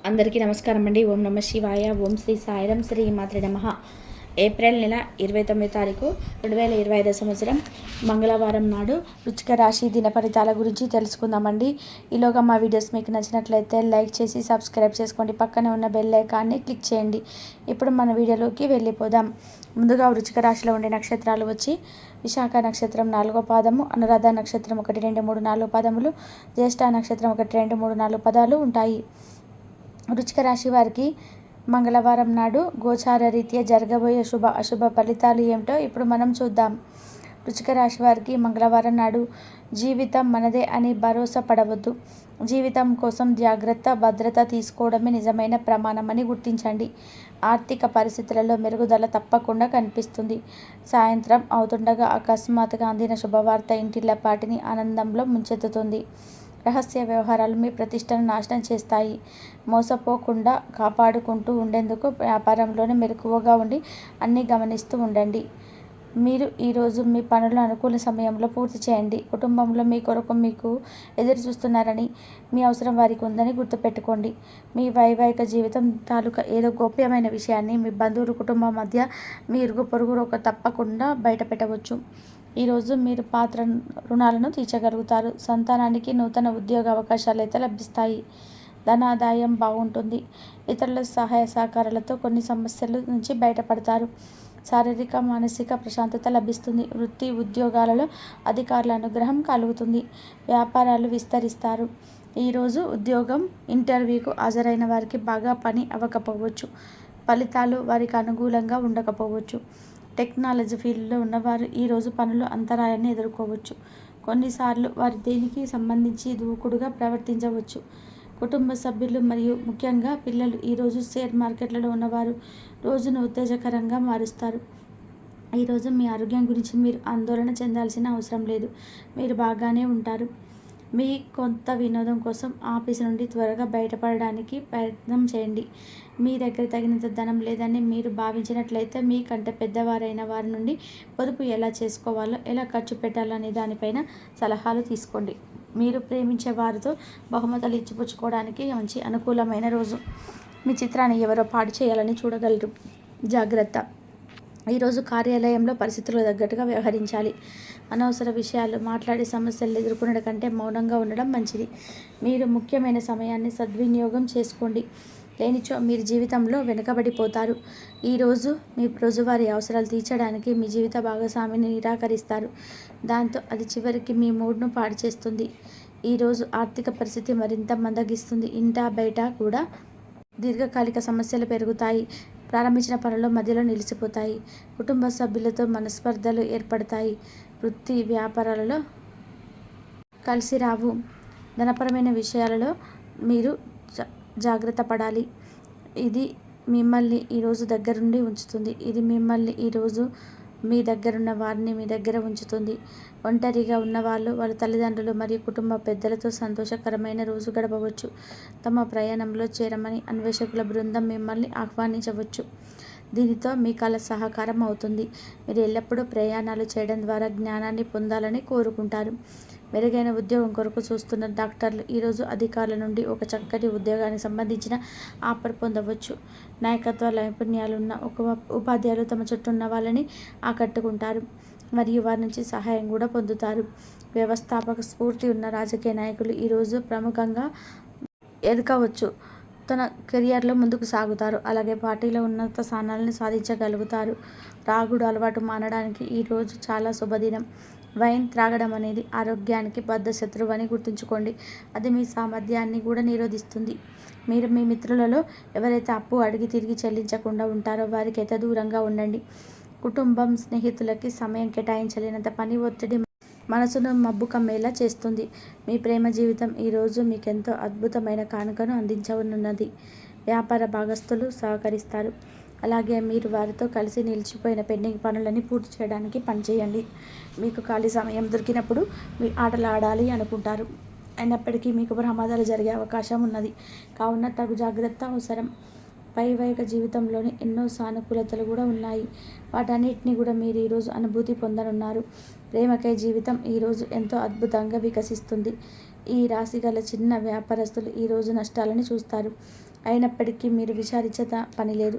అందరికీ నమస్కారం అండి. ఓం నమ శివాయ. ఓం శ్రీ సాయిరం. శ్రీ మాత్రే నమః. ఏప్రిల్ నెల 29వ తారీఖు 2025 సంవత్సరం మంగళవారం నాడు వృశ్చిక రాశి దిన ఫలితాల గురించి తెలుసుకుందామండి. ఈలోగా మా వీడియోస్ మీకు నచ్చినట్లయితే లైక్ చేసి సబ్స్క్రైబ్ చేసుకోండి. పక్కనే ఉన్న బెల్ ఐకాన్ని క్లిక్ చేయండి. ఇప్పుడు మన వీడియోలోకి వెళ్ళిపోదాం. ముందుగా వృశ్చిక రాశిలో ఉండే నక్షత్రాలు వచ్చి విశాఖ నక్షత్రం 4వ పాదము, అనురాధ నక్షత్రం 1, 2, 3, 4 పాదములు, జ్యేష్ఠ నక్షత్రం 1, 2, 3, 4 పదాలు ఉంటాయి. వృశ్చిక రాశి వారికి మంగళవారం నాడు గోచార రీత్యా జరగబోయే శుభ అశుభ ఫలితాలు ఏమిటో ఇప్పుడు మనం చూద్దాం. వృశ్చిక రాశి వారికి మంగళవారం నాడు జీవితం మనదే అని భరోసా పడవద్దు. జీవితం కోసం జాగ్రత్త భద్రత తీసుకోవడమే నిజమైన ప్రమాణమని గుర్తించండి. ఆర్థిక పరిస్థితులలో మెరుగుదల తప్పకుండా కనిపిస్తుంది. సాయంత్రం అవుతుండగా అకస్మాత్తుగా అందిన శుభవార్త ఇంటిల్లపాటిని ఆనందంలో ముంచెత్తుతుంది. రహస్య వ్యవహారాలు మీ ప్రతిష్టను నాశనం చేస్తాయి. మోసపోకుండా కాపాడుకుంటూ ఉండేందుకు వ్యాపారంలోనే మెలకువగా ఉండి అన్నీ గమనిస్తూ ఉండండి. మీరు ఈరోజు మీ పనులను అనుకూల సమయంలో పూర్తి చేయండి. కుటుంబంలో మీ కొరకు మీకు ఎదురు చూస్తున్నారని, మీ అవసరం వారికి ఉందని గుర్తుపెట్టుకోండి. మీ వైవాహిక జీవితం తాలూకా ఏదో గోప్యమైన విషయాన్ని మీ బంధువులు, కుటుంబం మధ్య మీ ఇరుగు పొరుగు తప్పకుండా బయట పెట్టవచ్చు. ఈరోజు మీరు పాత రుణాలను తీర్చగలుగుతారు. సంతానానికి నూతన ఉద్యోగ అవకాశాలు అయితే లభిస్తాయి. ధనాదాయం బాగుంటుంది. ఇతరుల సహాయ సహకారాలతో కొన్ని సమస్యల నుంచి బయటపడతారు. శారీరక మానసిక ప్రశాంతత లభిస్తుంది. వృత్తి ఉద్యోగాలలో అధికారుల అనుగ్రహం కలుగుతుంది. వ్యాపారాలు విస్తరిస్తారు. ఈరోజు ఉద్యోగం ఇంటర్వ్యూకు హాజరైన వారికి బాగా పని అవ్వకపోవచ్చు. ఫలితాలు వారికి అనుకూలంగా ఉండకపోవచ్చు. టెక్నాలజీ ఫీల్డ్లో ఉన్నవారు ఈరోజు పనులు అంతరాయాన్ని ఎదుర్కోవచ్చు. కొన్నిసార్లు వారు దేనికి సంబంధించి దూకుడుగా ప్రవర్తించవచ్చు. కుటుంబ సభ్యులు మరియు ముఖ్యంగా పిల్లలు ఈరోజు షేర్ మార్కెట్లలో ఉన్నవారు రోజును ఉత్తేజకరంగా మారుస్తారు. ఈరోజు మీ ఆరోగ్యం గురించి మీరు ఆందోళన చెందాల్సిన అవసరం లేదు. మీరు బాగానే ఉంటారు. మీ కొంత వినోదం కోసం ఆఫీసు నుండి త్వరగా బయటపడడానికి ప్రయత్నం చేయండి. మీ దగ్గర తగినంత ధనం లేదని మీరు భావించినట్లయితే మీకంటే పెద్దవారైన వారి నుండి పొదుపు ఎలా చేసుకోవాలో, ఎలా ఖర్చు పెట్టాలో అనే దానిపైన సలహాలు తీసుకోండి. మీరు ప్రేమించే వారితో బహుమతులు ఇచ్చిపుచ్చుకోవడానికి మంచి అనుకూలమైన రోజు. మీ చిత్రాన్ని ఎవరో పాడు చేయాలని చూడగలరు. జాగ్రత్త. ఈరోజు కార్యాలయంలో పరిస్థితులకు తగ్గట్టుగా వ్యవహరించాలి. అనవసర విషయాలు మాట్లాడే సమస్యలు ఎదుర్కొనడం కంటే మౌనంగా ఉండడం మంచిది. మీరు ముఖ్యమైన సమయాన్ని సద్వినియోగం చేసుకోండి. లేనిచో మీరు జీవితంలో వెనుకబడిపోతారు. ఈరోజు మీ రోజువారీ అవసరాలు తీర్చడానికి మీ జీవిత భాగస్వామిని నిరాకరిస్తారు. దాంతో అది చివరికి మీ మూడ్ను పాడు చేస్తుంది. ఈరోజు ఆర్థిక పరిస్థితి మరింత మందగిస్తుంది. ఇంటా బయట కూడా దీర్ఘకాలిక సమస్యలు పెరుగుతాయి. ప్రారంభించిన పనులు మధ్యలో నిలిచిపోతాయి. కుటుంబ సభ్యులతో మనస్పర్ధలు ఏర్పడతాయి. వృత్తి వ్యాపారాలలో కలిసి రావు. ధనపరమైన విషయాలలో మీరు జాగ్రత్త పడాలి. ఇది మిమ్మల్ని ఈరోజు దగ్గరుండి ఉంచుతుంది. ఇది మిమ్మల్ని ఈరోజు మీ దగ్గరున్న వారిని మీ దగ్గర ఉంచుతుంది. ఒంటరిగా ఉన్నవాళ్ళు వాళ్ళ తల్లిదండ్రులు మరియు కుటుంబ పెద్దలతో సంతోషకరమైన రోజు గడపవచ్చు. తమ ప్రయాణంలో చేరమని అన్వేషకుల బృందం మిమ్మల్ని ఆహ్వానించవచ్చు. దీనితో మీ కళ సహకారం అవుతుంది. మీరు ఎల్లప్పుడూ ప్రయాణాలు చేయడం ద్వారా జ్ఞానాన్ని పొందాలని కోరుకుంటారు. మెరుగైన ఉద్యోగం కొరకు చూస్తున్న డాక్టర్లు ఈరోజు అధికారుల నుండి ఒక చక్కటి ఉద్యోగానికి సంబంధించిన ఆఫర్ పొందవచ్చు. నాయకత్వ నైపుణ్యాలున్న ఉపాధ్యాయులు తమ చుట్టూ ఉన్న వాళ్ళని ఆకట్టుకుంటారు మరియు వారి నుంచి సహాయం కూడా పొందుతారు. వ్యవస్థాపక స్ఫూర్తి ఉన్న రాజకీయ నాయకులు ఈరోజు ప్రముఖంగా ఎదగవచ్చు. తన కెరియర్లో ముందుకు సాగుతారు. అలాగే పార్టీలో ఉన్నత స్థానాలను సాధించగలుగుతారు. త్రాగుడు అలవాటు మానడానికి ఈరోజు చాలా శుభదినం. వైన్ త్రాగడం అనేది ఆరోగ్యానికి బద్ధ శత్రువు అని గుర్తుంచుకోండి. అది మీ సామర్థ్యాన్ని కూడా నిరోధిస్తుంది. మీరు మీ మిత్రులలో ఎవరైతే అప్పు అడిగి తిరిగి చెల్లించకుండా ఉంటారో వారికి అయితే దూరంగా ఉండండి. కుటుంబం స్నేహితులకి సమయం కేటాయించలేనంత పని ఒత్తిడి మనసును మబ్బు కమ్మేలా చేస్తుంది. మీ ప్రేమ జీవితం ఈరోజు మీకెంతో అద్భుతమైన కానుకను అందించనున్నది. వ్యాపార భాగస్తులు సహకరిస్తారు. అలాగే మీరు వారితో కలిసి నిలిచిపోయిన పెండింగ్ పనులని పూర్తి చేయడానికి పనిచేయండి. మీకు ఖాళీ సమయం దొరికినప్పుడు మీ ఆటలు ఆడాలి అనుకుంటారు. అయినప్పటికీ మీకు ప్రమాదాలు జరిగే అవకాశం ఉన్నది. కావున తగు జాగ్రత్త అవసరం. వైవాహిక జీవితంలోని ఎన్నో సానుకూలతలు కూడా ఉన్నాయి. వాటన్నిటిని కూడా మీరు ఈరోజు అనుభూతి పొందనున్నారు. ప్రేమకై జీవితం ఈరోజు ఎంతో అద్భుతంగా వికసిస్తుంది. ఈ రాశి గల చిన్న వ్యాపారస్తులు ఈరోజు నష్టాలను చూస్తారు. అయినప్పటికీ మీరు విచారించే పని లేదు.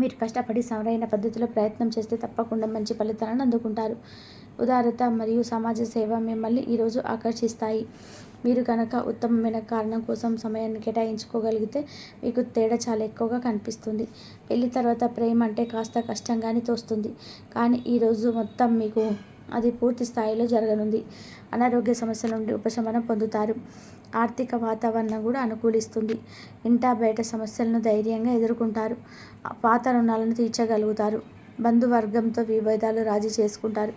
మీరు కష్టపడి సరైన పద్ధతిలో ప్రయత్నం చేస్తే తప్పకుండా మంచి ఫలితాలను అందుకుంటారు. ఉదారత మరియు సమాజ సేవ మిమ్మల్ని ఈరోజు ఆకర్షిస్తాయి. మీరు కనుక ఉత్తమమైన కారణం కోసం సమయాన్ని కేటాయించుకోగలిగితే మీకు తేడా చాలా ఎక్కువగా కనిపిస్తుంది. పెళ్లి తర్వాత ప్రేమ అంటే కాస్త కష్టంగానే తోస్తుంది. కానీ ఈరోజు మొత్తం మీకు అది పూర్తి స్థాయిలో జరగనుంది. అనారోగ్య సమస్యల నుండి ఉపశమనం పొందుతారు. ఆర్థిక వాతావరణం కూడా అనుకూలిస్తుంది. ఇంటా బయట సమస్యలను ధైర్యంగా ఎదుర్కొంటారు. పాత రుణాలను తీర్చగలుగుతారు. బంధువర్గంతో విభేదాలు రాజీ చేసుకుంటారు.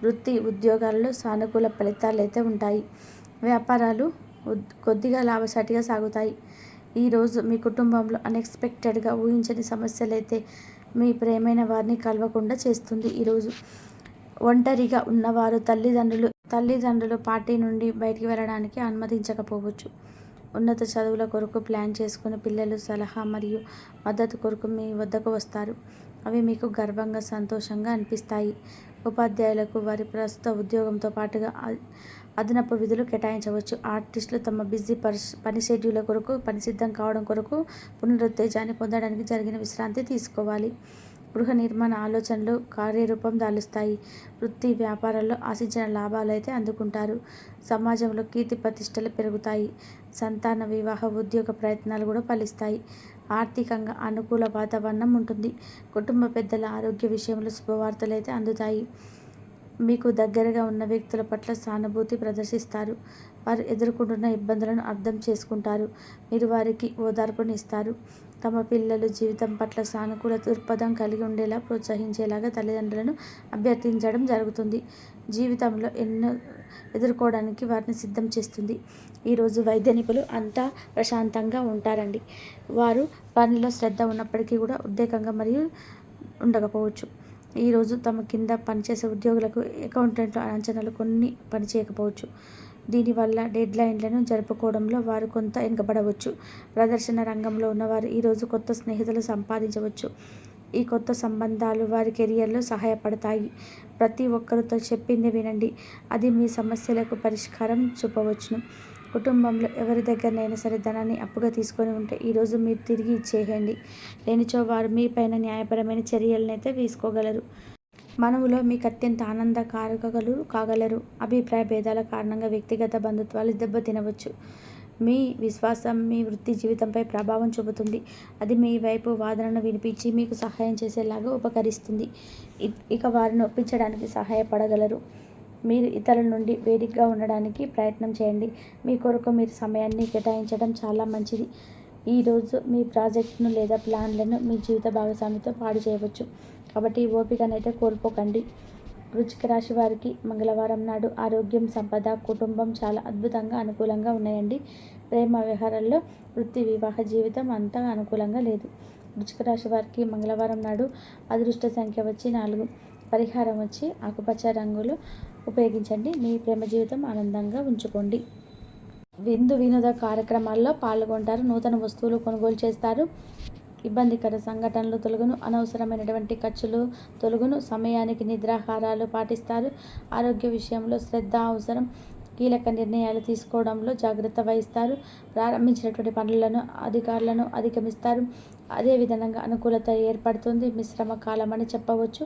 వృత్తి ఉద్యోగాలలో సానుకూల ఫలితాలు అయితే ఉంటాయి. వ్యాపారాలు కొద్దిగా లాభసాటిగా సాగుతాయి. ఈరోజు మీ కుటుంబంలో అన్ఎక్స్పెక్టెడ్గా ఊహించని సమస్యలైతే మీ ప్రియమైన వారిని కలవకుండా చేస్తుంది. ఈరోజు ఒంటరిగా ఉన్నవారు తల్లిదండ్రులు పార్టీ నుండి బయటికి వెళ్ళడానికి అనుమతించకపోవచ్చు. ఉన్నత చదువుల కొరకు ప్లాన్ చేసుకుని పిల్లలు సలహా మరియు మద్దతు కొరకు మీ వద్దకు వస్తారు. అవి మీకు గర్వంగా సంతోషంగా అనిపిస్తాయి. ఉపాధ్యాయులకు వారి ప్రస్తుత ఉద్యోగంతో పాటుగా అదనపు విధులు కేటాయించవచ్చు. ఆర్టిస్టులు తమ బిజీ పని షెడ్యూల్ కొరకు పనిసిద్ధం కావడం కొరకు పునరుత్తేజాన్ని పొందడానికి జరిగిన విశ్రాంతి తీసుకోవాలి. గృహ నిర్మాణ ఆలోచనలు కార్యరూపం దాలుస్తాయి. వృత్తి వ్యాపారాల్లో ఆశించిన లాభాలు అయితే అందుకుంటారు. సమాజంలో కీర్తి ప్రతిష్టలు పెరుగుతాయి. సంతాన వివాహ ఉద్యోగ ప్రయత్నాలు కూడా ఫలిస్తాయి. ఆర్థికంగా అనుకూల వాతావరణం ఉంటుంది. కుటుంబ పెద్దల ఆరోగ్య విషయంలో శుభవార్తలు అయితే అందుతాయి. మీకు దగ్గరగా ఉన్న వ్యక్తుల పట్ల సానుభూతి ప్రదర్శిస్తారు. వారు ఎదుర్కొంటున్న ఇబ్బందులను అర్థం చేసుకుంటారు. మీరు వారికి ఓదార్పుని ఇస్తారు. తమ పిల్లలు జీవితం పట్ల సానుకూల దృక్పథం కలిగి ఉండేలా ప్రోత్సహించేలాగా తల్లిదండ్రులను అభ్యర్థించడం జరుగుతుంది. జీవితంలో ఎన్నో ఎదుర్కోవడానికి వారిని సిద్ధం చేస్తుంది. ఈరోజు వైద్య నిపుణులు అంతా ప్రశాంతంగా ఉంటారండి. వారు పనిలో శ్రద్ధ ఉన్నప్పటికీ కూడా ఉద్రేకంగా మరియు ఉండకపోవచ్చు. ఈరోజు తమ కింద పనిచేసే ఉద్యోగులకు అకౌంటెంట్ల అంచనాలు కొన్ని పనిచేయకపోవచ్చు. దీనివల్ల డెడ్లైన్లను జరుపుకోవడంలో వారు కొంత వెనుకబడవచ్చు. ప్రదర్శన రంగంలో ఉన్నవారు ఈరోజు కొత్త స్నేహితులు సంపాదించవచ్చు. ఈ కొత్త సంబంధాలు వారి కెరియర్లో సహాయపడతాయి. ప్రతి ఒక్కరితో చెప్పింది వినండి. అది మీ సమస్యలకు పరిష్కారం చూపవచ్చును. కుటుంబంలో ఎవరి దగ్గరనైనా సరే ధనాన్ని అప్పుగా తీసుకొని ఉంటే ఈరోజు మీరు తిరిగి ఇచ్చేయండి. లేనిచో వారు మీ పైన న్యాయపరమైన చర్యలనైతే తీసుకోగలరు. మనవులో మీకు అత్యంత ఆనందకారకులు కాగలరు. అభిప్రాయ భేదాల కారణంగా వ్యక్తిగత బంధుత్వాలు దెబ్బతినవచ్చు. మీ విశ్వాసం మీ వృత్తి జీవితంపై ప్రభావం చూపుతుంది. అది మీ వైపు వాదనను వినిపించి మీకు సహాయం చేసేలాగా ఉపకరిస్తుంది. ఇక వారిని ఒప్పించడానికి సహాయపడగలరు. మీరు ఇతరుల నుండి వేడిగ్గా ఉండడానికి ప్రయత్నం చేయండి. మీ కొరకు మీరు సమయాన్ని కేటాయించడం చాలా మంచిది. ఈరోజు మీ ప్రాజెక్టును లేదా ప్లాన్లను మీ జీవిత భాగస్వామితో పాడు చేయవచ్చు. కాబట్టి ఓపికనైతే కోల్పోకండి. వృశ్చిక రాశి వారికి మంగళవారం నాడు ఆరోగ్యం, సంపద, కుటుంబం చాలా అద్భుతంగా అనుకూలంగా ఉన్నాయండి. ప్రేమ వ్యవహారాల్లో వృత్తి వివాహ జీవితం అంతా అనుకూలంగా లేదు. వృశ్చిక రాశి వారికి మంగళవారం నాడు అదృష్ట సంఖ్య వచ్చి 4. పరిహారం వచ్చి ఆకుపచ్చ రంగులు ఉపయోగించండి. మీ ప్రేమ జీవితం ఆనందంగా ఉంచుకోండి. వినోద కార్యక్రమాల్లో పాల్గొంటారు. నూతన వస్తువులు కొనుగోలు చేస్తారు. ఇబ్బందికర సంఘటనలు తొలగును. అనవసరమైనటువంటి ఖర్చులు తొలగును. సమయానికి నిద్రాహారాలు పాటిస్తారు. ఆరోగ్య విషయంలో శ్రద్ధ అవసరం. కీలక నిర్ణయాలు తీసుకోవడంలో జాగ్రత్త వహిస్తారు. ప్రారంభించినటువంటి పనులను అధికారులను అధిగమిస్తారు. అదేవిధంగా అనుకూలత ఏర్పడుతుంది. మిశ్రమ కాలం అని చెప్పవచ్చు.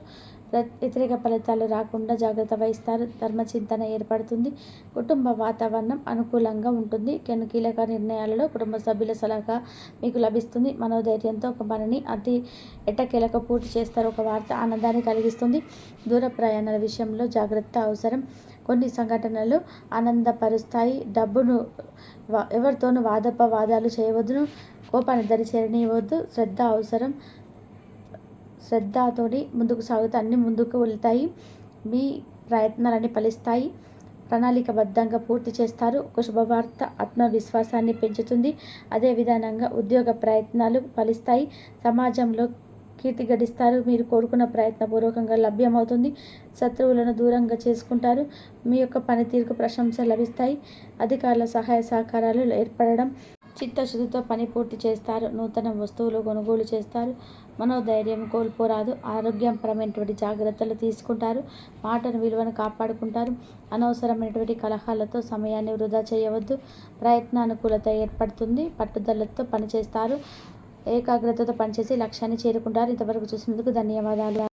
వ్యతిరేక ఫలితాలు రాకుండా జాగ్రత్త వహిస్తారు. ధర్మచింతన ఏర్పడుతుంది. కుటుంబ వాతావరణం అనుకూలంగా ఉంటుంది. కీలక నిర్ణయాలలో కుటుంబ సభ్యుల సలహా మీకు లభిస్తుంది. మనోధైర్యంతో ఒక పనిని అతి ఎట్టకేలకు పూర్తి చేస్తారు. ఒక వార్త ఆనందాన్ని కలిగిస్తుంది. దూర ప్రయాణాల విషయంలో జాగ్రత్త అవసరం. కొన్ని సంఘటనలు ఆనందపరుస్తాయి. డబ్బును ఎవరితోనూ వాదోపవాదాలు చేయవద్దును. కోపాన్ని దరిచేరనివ్వద్దు. శ్రద్ధ అవసరం. శ్రద్ధతోని ముందుకు సాగుతూ అన్నీ ముందుకు వెళ్తాయి. మీ ప్రయత్నాలన్నీ ఫలిస్తాయి. ప్రణాళికబద్ధంగా పూర్తి చేస్తారు. ఒక శుభవార్త ఆత్మవిశ్వాసాన్ని పెంచుతుంది. అదే విధానంగా ఉద్యోగ ప్రయత్నాలు ఫలిస్తాయి. సమాజంలో కీర్తి గడిస్తారు. మీరు కోరుకున్న ప్రయత్నపూర్వకంగా లభ్యమవుతుంది. శత్రువులను దూరంగా చేసుకుంటారు. మీ యొక్క పనితీరుకు ప్రశంస లభిస్తాయి. అధికారుల సహాయ సహకారాలు ఏర్పడడం చిత్తశుద్ధితో పని పూర్తి చేస్తారు. నూతన వస్తువులు కొనుగోలు చేస్తారు. మనోధైర్యం కోల్పోరాదు. ఆరోగ్యపరమైనటువంటి జాగ్రత్తలు తీసుకుంటారు. మాటను విలువను కాపాడుకుంటారు. అనవసరమైనటువంటి కలహాలతో సమయాన్ని వృధా చేయవద్దు. ప్రయత్నానుకూలత ఏర్పడుతుంది. పట్టుదలతో పనిచేస్తారు. ఏకాగ్రతతో పనిచేసి లక్ష్యాన్ని చేరుకుంటారు. ఇంతవరకు చూసినందుకు ధన్యవాదాలు.